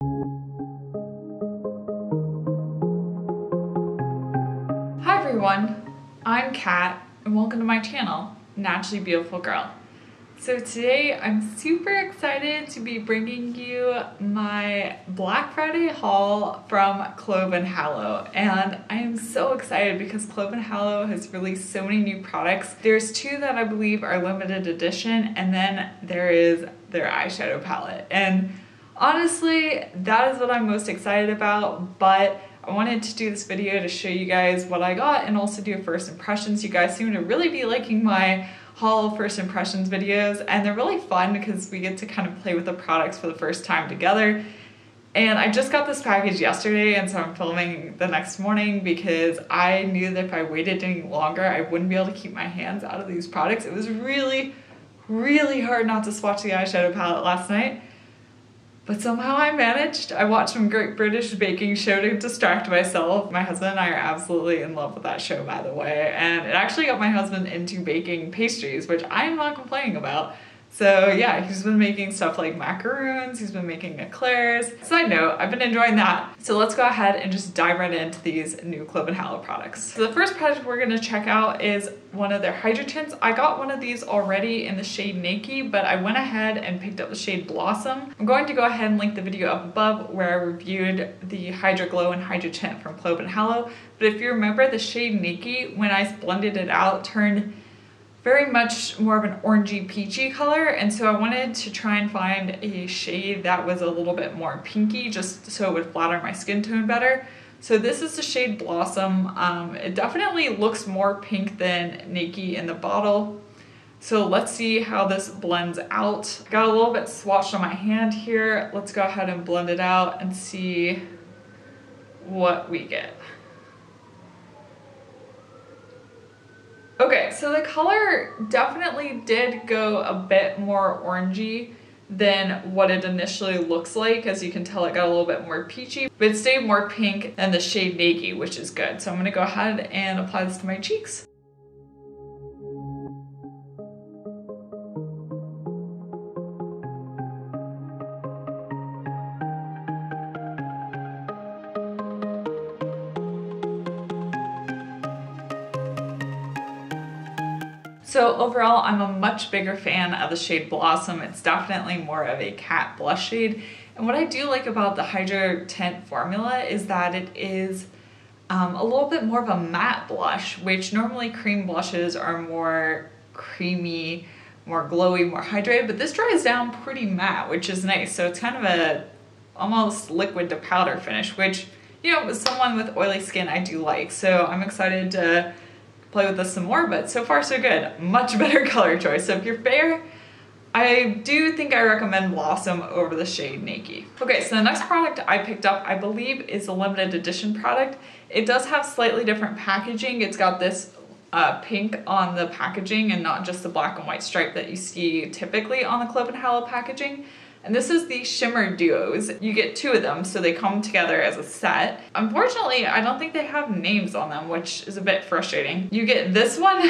Hi everyone, I'm Kat and welcome to my channel, Naturally Beautiful Girl. So today I'm super excited to be bringing you my Black Friday haul from Clove and Hallow, and I am so excited because Clove and Hallow has released so many new products. There's two that I believe are limited edition, and then there is their eyeshadow palette, and honestly that is what I'm most excited about. But I wanted to do this video to show you guys what I got and also do first impressions. You guys seem to really be liking my haul first impressions videos, and they're really fun because we get to kind of play with the products for the first time together. And I just got this package yesterday, and so I'm filming the next morning because I knew that if I waited any longer I wouldn't be able to keep my hands out of these products. It was really hard not to swatch the eyeshadow palette last night, but somehow I managed. I watched some Great British Baking Show to distract myself. My husband and I are absolutely in love with that show, by the way, and it actually got my husband into baking pastries, which I am not complaining about. So yeah, he's been making stuff like macaroons, he's been making eclairs. Side note, I've been enjoying that. So let's go ahead and just dive right into these new Clove and Hallow products. So the first product we're gonna check out is one of their Hydratints. I got one of these already in the shade Naked, but I went ahead and picked up the shade Blossom. I'm going to go ahead and link the video up above where I reviewed the Hydroglow and Hydratint from Clove and Hallow. But if you remember, the shade Naked, when I blended it out, turned very much more of an orangey peachy color, and so I wanted to try and find a shade that was a little bit more pinky just so it would flatter my skin tone better. So this is the shade Blossom. It definitely looks more pink than Naked in the bottle. So let's see how this blends out. Got a little bit swatched on my hand here. Let's go ahead and blend it out and see what we get. Okay, so the color definitely did go a bit more orangey than what it initially looks like. As you can tell, it got a little bit more peachy, but it stayed more pink than the shade Naked, which is good. So I'm gonna go ahead and apply this to my cheeks. So overall, I'm a much bigger fan of the shade Blossom. It's definitely more of a cat blush shade. And what I do like about the Hydratint formula is that it is a little bit more of a matte blush, which normally cream blushes are more creamy, more glowy, more hydrated, but this dries down pretty matte, which is nice. So it's kind of a almost liquid to powder finish, which, you know, as someone with oily skin, I do like. So I'm excited to play with this some more, but so far so good. Much better color choice. So if you're fair, I do think I recommend Blossom over the shade Naked. Okay, so the next product I picked up, I believe, is a limited edition product. It does have slightly different packaging. It's got this pink on the packaging and not just the black and white stripe that you see typically on the Clove and Hallow packaging. And this is the Shimmer Duos. You get two of them, so they come together as a set. Unfortunately, I don't think they have names on them, which is a bit frustrating. You get this one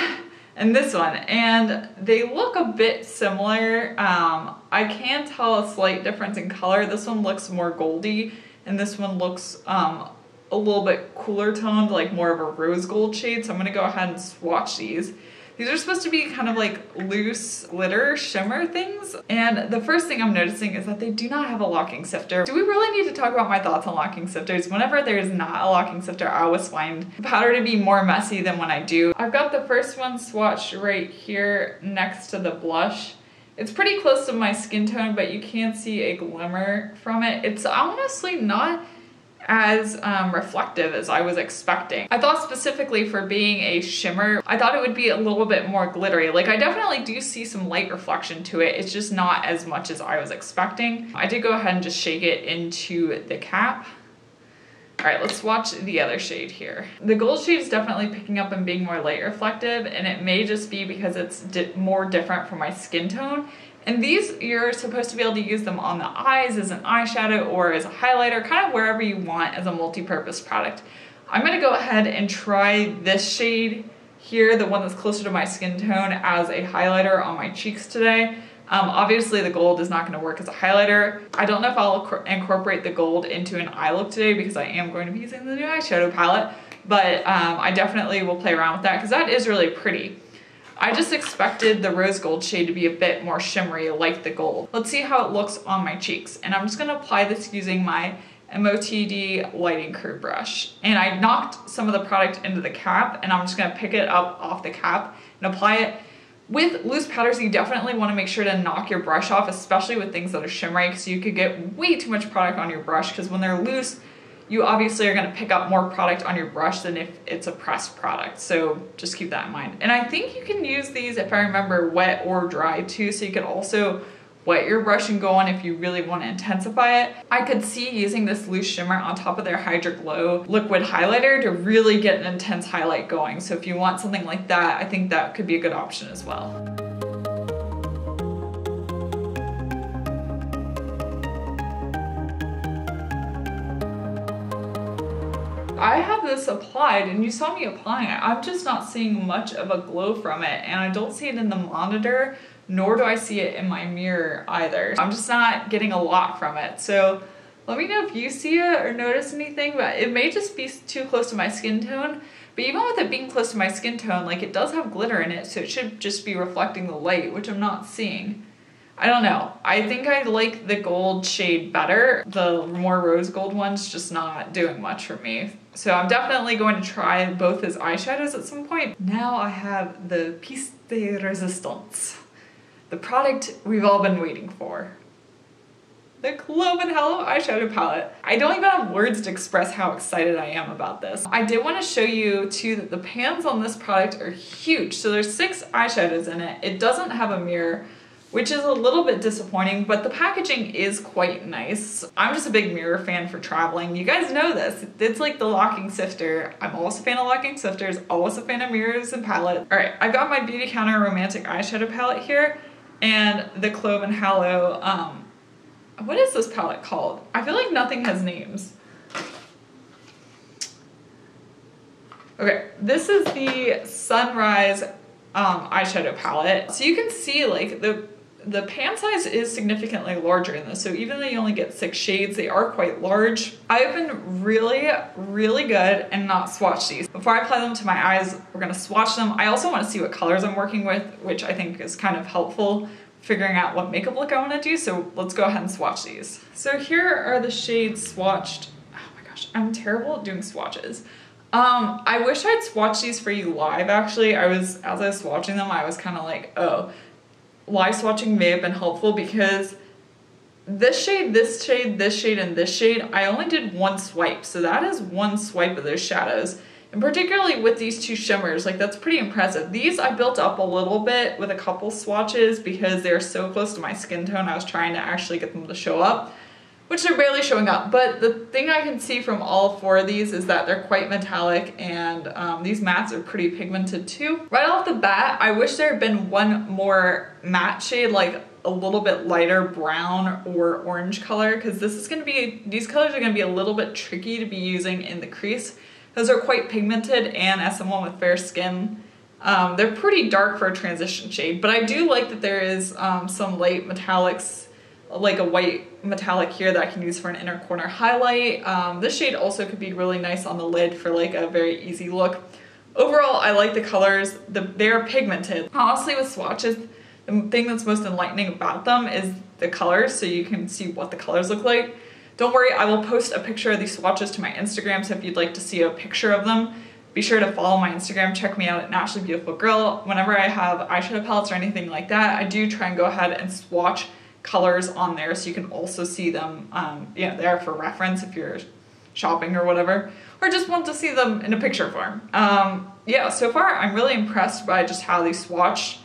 and this one, and they look a bit similar. I can tell a slight difference in color. This one looks more goldy, and this one looks a little bit cooler toned, like more of a rose gold shade. So I'm gonna go ahead and swatch these. These are supposed to be kind of like loose glitter shimmer things. And the first thing I'm noticing is that they do not have a locking sifter. Do we really need to talk about my thoughts on locking sifters? Whenever there's not a locking sifter, I always find the powder to be more messy than when I do. I've got the first one swatched right here next to the blush. It's pretty close to my skin tone, but you can see a glimmer from it. It's honestly not as reflective as I was expecting. I thought specifically for being a shimmer, I thought it would be a little bit more glittery. Like, I definitely do see some light reflection to it. It's just not as much as I was expecting. I did go ahead and just shake it into the cap. All right, let's watch the other shade here. The gold shade is definitely picking up and being more light reflective, and it may just be because it's more different from my skin tone. And these, you're supposed to be able to use them on the eyes as an eyeshadow or as a highlighter, kind of wherever you want as a multi-purpose product. I'm gonna go ahead and try this shade here, the one that's closer to my skin tone, as a highlighter on my cheeks today. Obviously the gold is not gonna work as a highlighter. I don't know if I'll incorporate the gold into an eye look today because I am going to be using the new eyeshadow palette, but I definitely will play around with that because that is really pretty. I just expected the rose gold shade to be a bit more shimmery like the gold. Let's see how it looks on my cheeks. And I'm just gonna apply this using my MOTD Lighting Crew brush. And I knocked some of the product into the cap and I'm just gonna pick it up off the cap and apply it. With loose powders, you definitely wanna make sure to knock your brush off, especially with things that are shimmery, because you could get way too much product on your brush, because when they're loose, you obviously are gonna pick up more product on your brush than if it's a pressed product. So just keep that in mind. And I think you can use these, if I remember, wet or dry too. So you could also wet your brush and go on if you really wanna intensify it. I could see using this loose shimmer on top of their Hydratint liquid highlighter to really get an intense highlight going. So if you want something like that, I think that could be a good option as well. I have this applied and you saw me applying it. I'm just not seeing much of a glow from it, and I don't see it in the monitor, nor do I see it in my mirror either. I'm just not getting a lot from it. So let me know if you see it or notice anything, but it may just be too close to my skin tone. But even with it being close to my skin tone, like, it does have glitter in it, so it should just be reflecting the light, which I'm not seeing. I don't know. I think I like the gold shade better. The more rose gold one's just not doing much for me. So I'm definitely going to try both as eyeshadows at some point. Now I have the piece de resistance, the product we've all been waiting for. The Clove and Hallow eyeshadow palette. I don't even have words to express how excited I am about this. I did want to show you too that the pans on this product are huge. So there's 6 eyeshadows in it. It doesn't have a mirror, which is a little bit disappointing, but the packaging is quite nice. I'm just a big mirror fan for traveling. You guys know this. It's like the locking sifter. I'm always a fan of locking sifters, always a fan of mirrors and palettes. All right, I've got my Beauty Counter Romantic Eyeshadow palette here and the Clove and Hallow. What is this palette called? I feel like nothing has names. Okay, this is the Sunrise eyeshadow palette. So you can see like the pan size is significantly larger in this, so even though you only get 6 shades, they are quite large. I've been really, really good and not swatch these. Before I apply them to my eyes, we're gonna swatch them. I also wanna see what colors I'm working with, which I think is kind of helpful figuring out what makeup look I wanna do, so let's go ahead and swatch these. So here are the shades swatched. Oh my gosh, I'm terrible at doing swatches. I wish I'd swatched these for you live, actually. As I was swatching them, I was kind of like, oh, live swatching may have been helpful, because this shade, this shade, this shade, and this shade, I only did 1 swipe. So that is 1 swipe of those shadows. And particularly with these 2 shimmers, like, that's pretty impressive. These I built up a little bit with a couple swatches because they're so close to my skin tone. I was trying to actually get them to show up, which they're barely showing up. But the thing I can see from all 4 of these is that they're quite metallic, and these mattes are pretty pigmented too. Right off the bat, I wish there had been 1 more matte shade, like a little bit lighter brown or orange color, because these colors are gonna be a little bit tricky to be using in the crease. Those are quite pigmented, and as someone with fair skin, they're pretty dark for a transition shade. But I do like that there is some light metallics, like a white metallic here that I can use for an inner corner highlight. This shade also could be really nice on the lid for like a very easy look. Overall, I like the colors. They're pigmented. Honestly, with swatches, the thing that's most enlightening about them is the colors, so you can see what the colors look like. Don't worry, I will post a picture of these swatches to my Instagram, so if you'd like to see a picture of them, be sure to follow my Instagram. Check me out at naturallybeautifulgirl. Whenever I have eyeshadow palettes or anything like that, I do try and go ahead and swatch colors on there so you can also see them there for reference if you're shopping or whatever, or just want to see them in a picture form. Yeah, so far I'm really impressed by just how they swatch.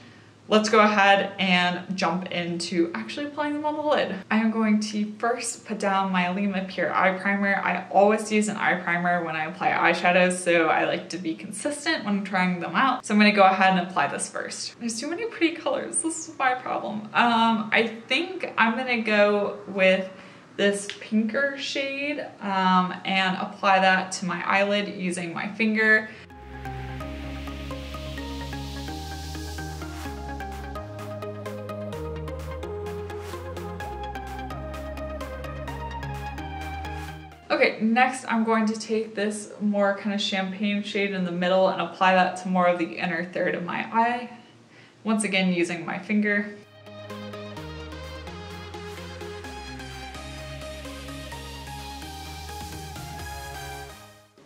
Let's go ahead and jump into actually applying them on the lid. I am going to first put down my Alima Pure Eye Primer. I always use an eye primer when I apply eyeshadows, so I like to be consistent when I'm trying them out. So I'm gonna go ahead and apply this first. There's too many pretty colors. This is my problem. I think I'm gonna go with this pinker shade and apply that to my eyelid using my finger. Okay, next I'm going to take this more kind of champagne shade in the middle and apply that to more of the inner third of my eye. Once again, using my finger.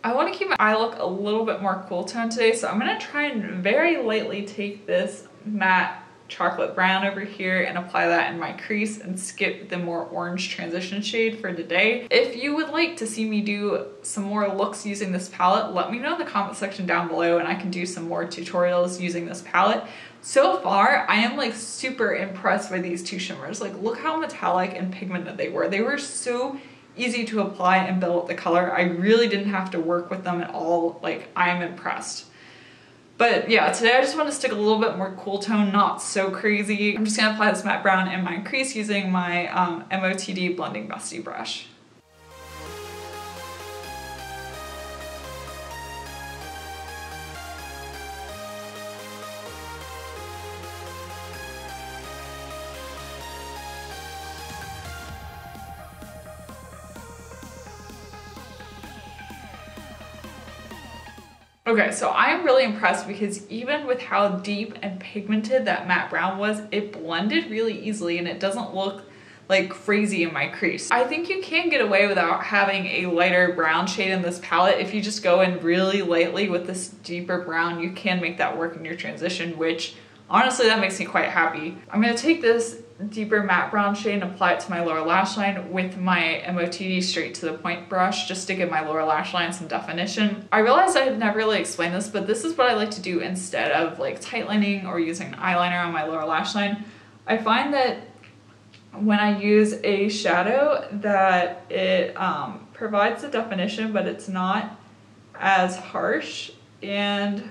I want to keep my eye look a little bit more cool tone today, so I'm going to try and very lightly take this matte chocolate brown over here and apply that in my crease and skip the more orange transition shade for today. If you would like to see me do some more looks using this palette, let me know in the comment section down below and I can do some more tutorials using this palette. So far, I am like super impressed by these two shimmers. Like, look how metallic and pigmented they were. They were so easy to apply and build up the color. I really didn't have to work with them at all. Like, I'm impressed. But yeah, today I just want to stick a little bit more cool tone, not so crazy. I'm just gonna apply this matte brown in my crease using my MOTD Blending Bestie brush. Okay, so I'm really impressed because even with how deep and pigmented that matte brown was, it blended really easily and it doesn't look like crazy in my crease. I think you can get away without having a lighter brown shade in this palette. If you just go in really lightly with this deeper brown, you can make that work in your transition, which honestly, that makes me quite happy. I'm gonna take this deeper matte brown shade and apply it to my lower lash line with my MOTD straight to the point brush just to give my lower lash line some definition. I realized I had never really explained this, but this is what I like to do instead of like tightening or using an eyeliner on my lower lash line. I find that when I use a shadow that it provides a definition, but it's not as harsh. And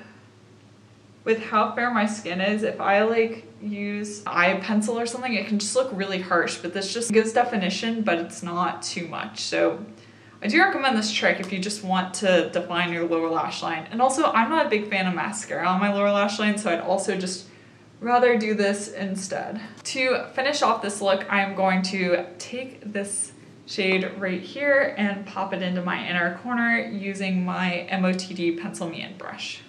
with how fair my skin is, if I like use eye pencil or something, it can just look really harsh, but this just gives definition, but it's not too much. So I do recommend this trick if you just want to define your lower lash line. And also, I'm not a big fan of mascara on my lower lash line, so I'd also just rather do this instead. To finish off this look, I'm going to take this shade right here and pop it into my inner corner using my MOTD Pencil Me In brush.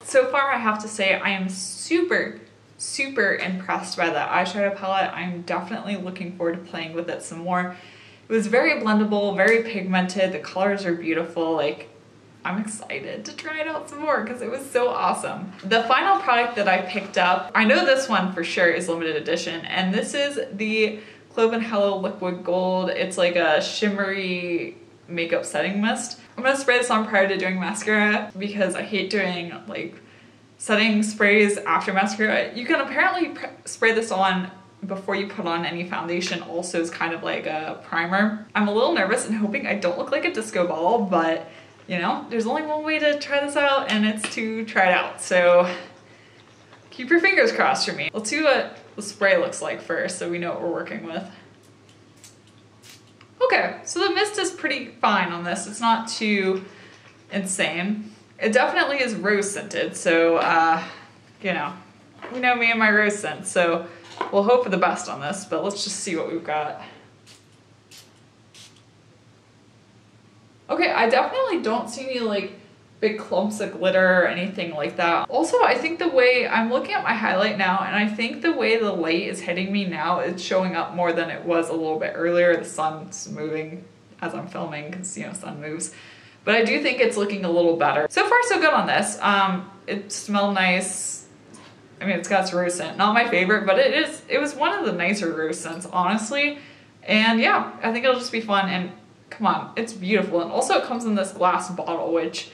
So far, I have to say I am super impressed by the eyeshadow palette. I'm definitely looking forward to playing with it some more. It was very blendable, very pigmented. The colors are beautiful. Like, I'm excited to try it out some more because it was so awesome. The final product that I picked up, I know this one for sure is limited edition, and this is the Clove and Hallow Liquid Gold. It's like a shimmery makeup setting mist. I'm gonna spray this on prior to doing mascara because I hate doing like setting sprays after mascara. You can apparently spray this on before you put on any foundation, also is kind of like a primer. I'm a little nervous and hoping I don't look like a disco ball, but you know, there's only one way to try this out and it's to try it out. So keep your fingers crossed for me. Let's see what the spray looks like first so we know what we're working with. Okay, so the mist is pretty fine on this. It's not too insane. It definitely is rose scented, so you know me and my rose scent, so we'll hope for the best on this, but let's just see what we've got. Okay, I definitely don't see any like big clumps of glitter or anything like that. Also, I think the way I'm looking at my highlight now, and I think the way the light is hitting me now, it's showing up more than it was a little bit earlier. The sun's moving as I'm filming because, you know, sun moves. But I do think it's looking a little better. So far, so good on this. It smelled nice. I mean, it's got its rose scent. Not my favorite, but it was one of the nicer rose scents, honestly. And yeah, I think it'll just be fun. And come on, it's beautiful. And also it comes in this glass bottle, which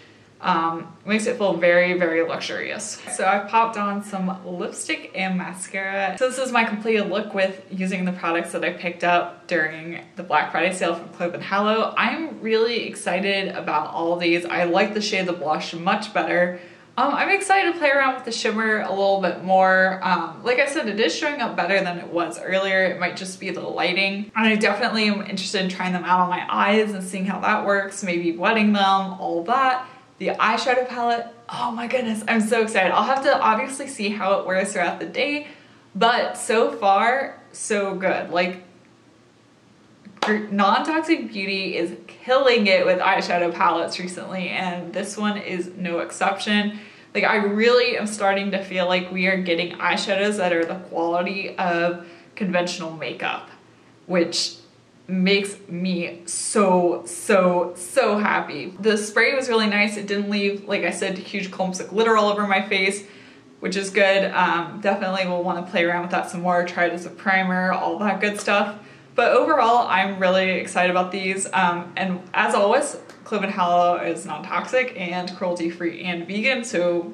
makes it feel very luxurious. So I popped on some lipstick and mascara. So this is my completed look with using the products that I picked up during the Black Friday sale from Clove and Hallow. I'm really excited about all of these. I like the shade of the blush much better. I'm excited to play around with the shimmer a little bit more. Like I said, it is showing up better than it was earlier. It might just be the lighting. And I definitely am interested in trying them out on my eyes and seeing how that works, maybe wetting them, all that. The eyeshadow palette, oh my goodness, I'm so excited. I'll have to obviously see how it wears throughout the day, But so far, so good. Like, Non-Toxic Beauty is killing it with eyeshadow palettes recently, and this one is no exception. Like, I really am starting to feel like we are getting eyeshadows that are the quality of conventional makeup, which makes me so happy. The spray was really nice. It didn't leave, like I said, huge clumps of glitter all over my face, which is good. Definitely will want to play around with that some more, try it as a primer, all that good stuff. But overall, I'm really excited about these. And as always, Clove and Hallow is non-toxic and cruelty-free and vegan, so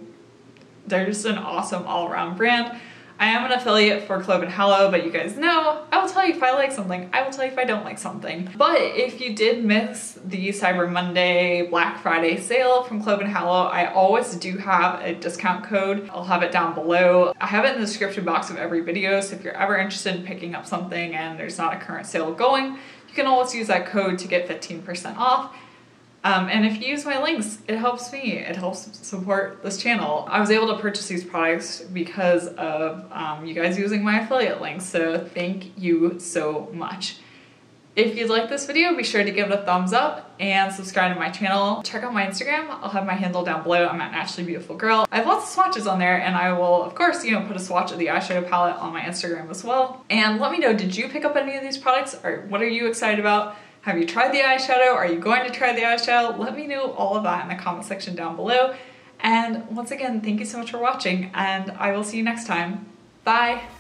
they're just an awesome all-around brand. I am an affiliate for Clove and Hallow, but you guys know, I will tell you if I like something, I will tell you if I don't like something. But if you did miss the Cyber Monday, Black Friday sale from Clove and Hallow, I always do have a discount code. I'll have it down below. I have it in the description box of every video, so if you're ever interested in picking up something and there's not a current sale going, you can always use that code to get 15% off. And if you use my links, it helps me. It helps support this channel. I was able to purchase these products because of you guys using my affiliate links, so thank you so much. If you like this video, be sure to give it a thumbs up and subscribe to my channel. Check out my Instagram. I'll have my handle down below. I'm at naturallybeautifulgirl. I have lots of swatches on there, and I will, of course, put a swatch of the eyeshadow palette on my Instagram as well. And let me know, did you pick up any of these products, or what are you excited about? Have you tried the eyeshadow? Are you going to try the eyeshadow? Let me know all of that in the comment section down below. And once again, thank you so much for watching, and I will see you next time. Bye!